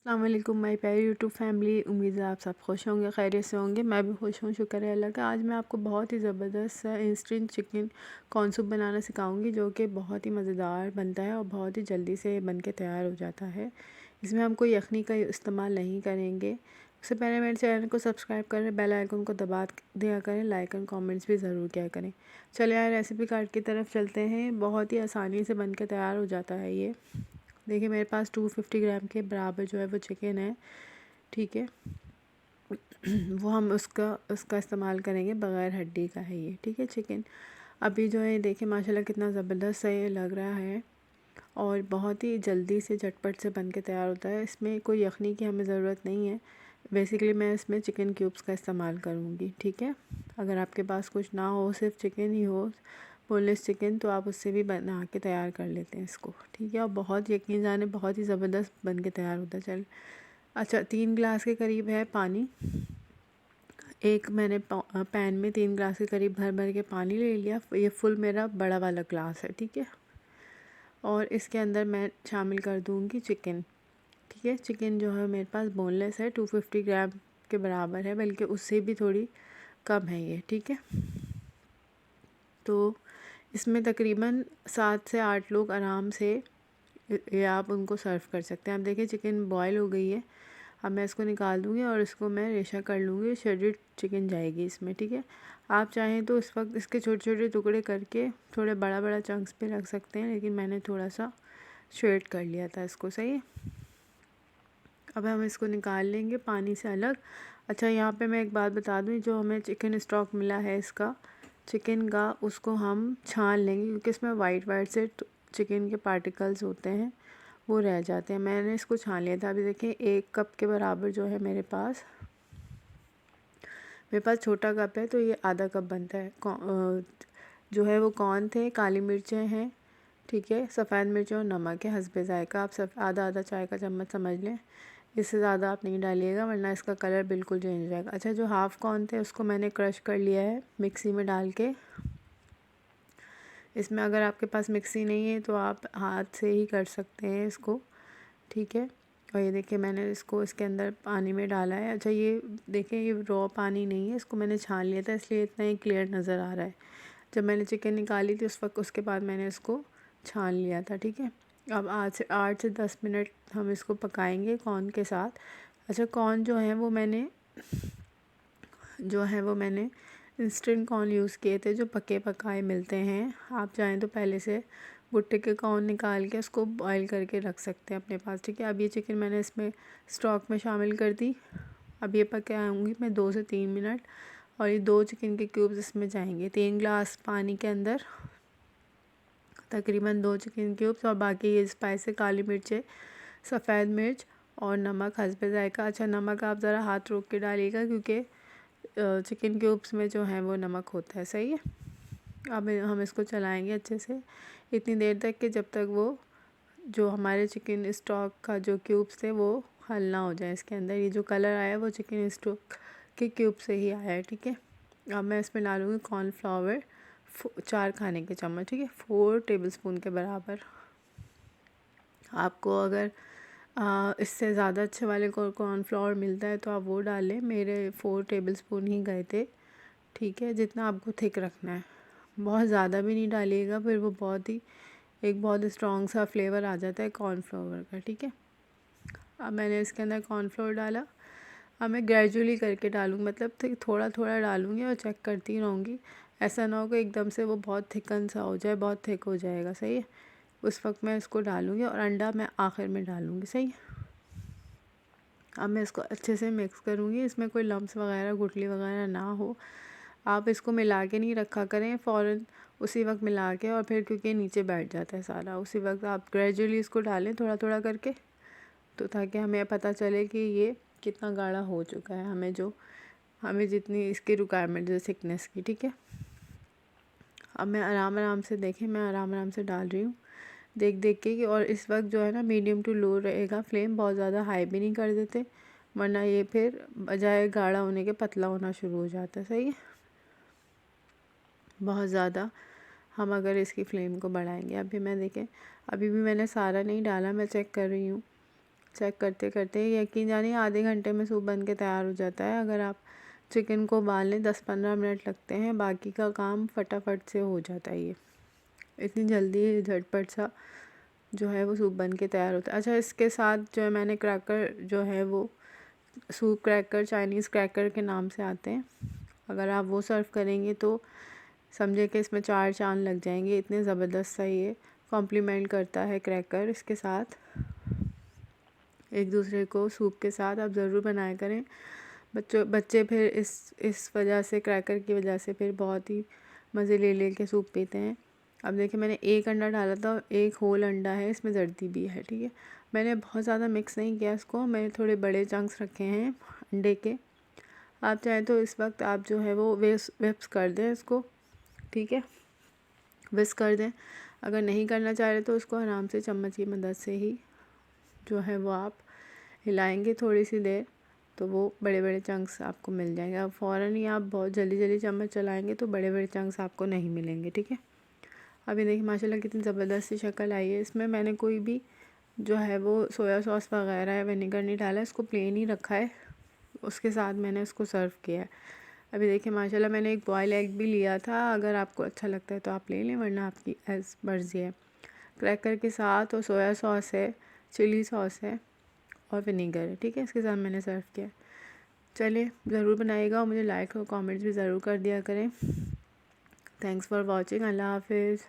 अस्सलाम वालेकुम माय प्यारी यूट्यूब फैमिली। उम्मीद है आप सब खुश होंगे, खैरियत से होंगे। मैं भी खुश हूँ, शुक्र है अल्लाह का। आज मैं आपको बहुत ही ज़बरदस्त इंस्टेंट चिकन कॉर्न सूप बनाना सिखाऊंगी, जो कि बहुत ही मज़ेदार बनता है और बहुत ही जल्दी से बन के तैयार हो जाता है। इसमें हम कोई यखनी का इस्तेमाल नहीं करेंगे। उससे पहले मेरे चैनल को सब्सक्राइब करें, बेल आइकन को दबा दिया करें, लाइक एंड कॉमेंट्स भी ज़रूर किया करें। चलिए यार रेसिपी कार्ड की तरफ चलते हैं। बहुत ही आसानी से बन के तैयार हो जाता है ये। देखिए मेरे पास 250 ग्राम के बराबर जो है वो चिकन है, ठीक है। वो हम उसका इस्तेमाल करेंगे, बग़ैर हड्डी का है ये, ठीक है चिकन। अभी जो है देखिए माशाल्लाह कितना ज़बरदस्त सा ये लग रहा है और बहुत ही जल्दी से झटपट से बन के तैयार होता है। इसमें कोई यखनी की हमें ज़रूरत नहीं है। बेसिकली मैं इसमें चिकन क्यूब्स का इस्तेमाल करूँगी, ठीक है। अगर आपके पास कुछ ना हो, सिर्फ चिकन ही हो, बोनलेस चिकन, तो आप उससे भी बना के तैयार कर लेते हैं इसको, ठीक है। और बहुत यकीन जाने बहुत ही ज़बरदस्त बन के तैयार होता है। चल अच्छा, 3 गिलास के करीब है पानी। एक मैंने पैन में 3 गिलास के करीब भर भर के पानी ले लिया। ये फुल मेरा बड़ा वाला ग्लास है, ठीक है। और इसके अंदर मैं शामिल कर दूँगी चिकन, ठीक है। चिकन जो है मेरे पास बोनलेस है, 250 ग्राम के बराबर है, बल्कि उससे भी थोड़ी कम है ये, ठीक है। तो इसमें तकरीबन 7 से 8 लोग आराम से ये आप उनको सर्व कर सकते हैं। आप देखिए चिकन बॉयल हो गई है। अब मैं इसको निकाल दूँगी और इसको मैं रेशा कर लूँगी। श्रेडेड चिकन जाएगी इसमें, ठीक है। आप चाहें तो इस वक्त इसके छोटे छोटे टुकड़े करके थोड़े बड़ा बड़ा चंक्स पे रख सकते हैं, लेकिन मैंने थोड़ा सा श्रेड कर लिया था इसको, सही है। अब हम इसको निकाल लेंगे पानी से अलग। अच्छा, यहाँ पे मैं एक बात बता दूँ, जो हमें चिकन स्टॉक मिला है इसका चिकन का, उसको हम छान लेंगे, क्योंकि इसमें वाइट वाइट से चिकन के पार्टिकल्स होते हैं, वो रह जाते हैं। मैंने इसको छान लिया था। अभी देखिए 1 कप के बराबर जो है मेरे पास छोटा कप है, तो ये आधा कप बनता है। जो है वो कॉर्न थे, काली मिर्चें हैं, ठीक है, सफ़ेद मिर्च और नमक है हस्बे ज़ायका। आप सब आधा आधा चाय का चम्मच समझ लें, इससे ज़्यादा आप नहीं डालिएगा वरना इसका कलर बिल्कुल चेंज हो जाएगा। अच्छा, जो हाफ़ कॉर्न थे उसको मैंने क्रश कर लिया है मिक्सी में डाल के। इसमें अगर आपके पास मिक्सी नहीं है तो आप हाथ से ही कर सकते हैं इसको, ठीक है। और ये देखिए मैंने इसको इसके अंदर पानी में डाला है। अच्छा, ये देखिए ये रॉ पानी नहीं है, इसको मैंने छान लिया था, इसलिए इतना ही क्लियर नज़र आ रहा है। जब मैंने चिकन निकाली थी उस वक्त, उसके बाद मैंने इसको छान लिया था, ठीक है। अब 8 से 10 मिनट हम इसको पकाएंगे कॉर्न के साथ। अच्छा, कॉर्न जो है वो मैंने इंस्टेंट कॉर्न यूज़ किए थे, जो पके पकाए मिलते हैं। आप चाहें तो पहले से भुट्टे के कॉर्न निकाल के उसको बॉईल करके रख सकते हैं अपने पास, ठीक है। अब ये चिकन मैंने इसमें स्टॉक में शामिल कर दी। अब ये पके आऊँगी मैं 2 से 3 मिनट, और ये 2 चिकन के क्यूब्स इसमें जाएंगे। 3 गिलास पानी के अंदर तकरीबन 2 चिकन क्यूब्स, और बाकी ये स्पाइस है, काली मिर्चें, सफ़ेद मिर्च और नमक हस्बे ज़ायका। अच्छा, नमक आप ज़रा हाथ रोक के डालिएगा, क्योंकि चिकन क्यूब्स में जो है वो नमक होता है, सही है। अब हम इसको चलाएंगे अच्छे से इतनी देर तक कि जब तक वो जो हमारे चिकन स्टॉक का जो क्यूब्स थे वो हल ना हो जाए इसके अंदर। ये जो कलर आया वो चिकन स्टॉक के क्यूब से ही आया है, ठीक है। अब मैं इसमें डालूँगी कॉर्नफ्लावर 4 खाने के चम्मच, ठीक है, 4 टेबलस्पून के बराबर। आपको अगर इससे ज़्यादा अच्छे वाले कॉर्नफ्लावर मिलता है तो आप वो डालें। मेरे 4 टेबलस्पून ही गए थे, ठीक है। जितना आपको थिक रखना है, बहुत ज़्यादा भी नहीं डालिएगा, फिर वो बहुत स्ट्रॉन्ग सा फ्लेवर आ जाता है कॉर्नफ्लावर का, ठीक है। अब मैंने इसके अंदर कॉर्नफ्लोर डाला। अब मैं ग्रेजुअली करके डालूँगी, मतलब थोड़ा थोड़ा डालूँगी और चेक करती रहूँगी। ऐसा ना हो कि एकदम से वो बहुत थिकन सा हो जाए, बहुत थिक हो जाएगा, सही है। उस वक्त मैं इसको डालूँगी, और अंडा मैं आखिर में डालूँगी, सही है। अब मैं इसको अच्छे से मिक्स करूँगी, इसमें कोई लम्स वगैरह गुठली वगैरह ना हो। आप इसको मिला के नहीं रखा करें फ़ौरन, उसी वक्त मिला के, और फिर क्योंकि नीचे बैठ जाता है सारा, उसी वक्त आप ग्रेजुअली इसको डालें थोड़ा थोड़ा करके, तो ताकि हमें पता चले कि ये कितना गाढ़ा हो चुका है, हमें जितनी इसकी रिक्वायरमेंट है थिकनेस की, ठीक है। अब मैं आराम आराम से देखें, मैं आराम आराम से डाल रही हूँ, देख देख के कि, और इस वक्त जो है ना मीडियम टू लो रहेगा फ्लेम, बहुत ज़्यादा हाई भी नहीं कर देते, वरना ये फिर बजाय गाढ़ा होने के पतला होना शुरू हो जाता है, सही है। बहुत ज़्यादा हम अगर इसकी फ्लेम को बढ़ाएंगे, अभी मैं देखें, अभी भी मैंने सारा नहीं डाला, मैं चेक कर रही हूँ चेक करते करते यकीन जानिए आधे घंटे में सूप बन के तैयार हो जाता है। अगर आप चिकन को उबाल लें 10-15 मिनट लगते हैं, बाकी का काम फटाफट से हो जाता है। ये इतनी जल्दी झटपट सा जो है वो सूप बन के तैयार होता है। अच्छा, इसके साथ जो है मैंने क्रैकर जो है वो सूप क्रैकर, चाइनीज़ क्रैकर के नाम से आते हैं, अगर आप वो सर्व करेंगे तो समझे कि इसमें 4 चाँद लग जाएंगे। इतने ज़बरदस्त सा ये कॉम्प्लीमेंट करता है क्रैकर इसके साथ। एक दूसरे को सूप के साथ आप ज़रूर बनाया करें। बच्चे फिर इस वजह से, क्रैकर की वजह से फिर बहुत ही मज़े ले ले के सूप पीते हैं। अब देखिए मैंने एक अंडा डाला था, एक होल अंडा है, इसमें जर्दी भी है, ठीक है। मैंने बहुत ज़्यादा मिक्स नहीं किया इसको, मैंने थोड़े बड़े चंक्स रखे हैं अंडे के। आप चाहें तो इस वक्त आप जो है वो विप्स कर दें इसको, ठीक है, विस्क कर दें। अगर नहीं करना चाह रहे तो उसको आराम से चम्मच की मदद से ही जो है वो आप हिलाएंगे थोड़ी सी देर, तो वो बड़े बड़े चंक्स आपको मिल जाएंगे। अब फ़ौरन ही आप बहुत जल्दी जल्दी चम्मच चलाएंगे तो बड़े बड़े चंक्स आपको नहीं मिलेंगे, ठीक है। अभी देखिए माशाल्लाह कितनी ज़बरदस्त सी शक्ल आई है। इसमें मैंने कोई भी जो है वो सोया सॉस वगैरह या विनेगर नहीं डाला, इसको प्लेन ही रखा है, उसके साथ मैंने उसको सर्व किया है। अभी देखिए माशाल्लाह मैंने एक बॉयल एग भी लिया था, अगर आपको अच्छा लगता है तो आप ले लें, वरना आपकी एज़ मर्ज़ी है। क्रैकर के साथ और सोया सॉस है, चिली सॉस है और विनेगर है, ठीक है, इसके साथ मैंने सर्व किया। चलिए ज़रूर बनाइएगा और मुझे लाइक और कमेंट्स भी ज़रूर कर दिया करें। Thanks for watching. अल्लाह हाफिज़।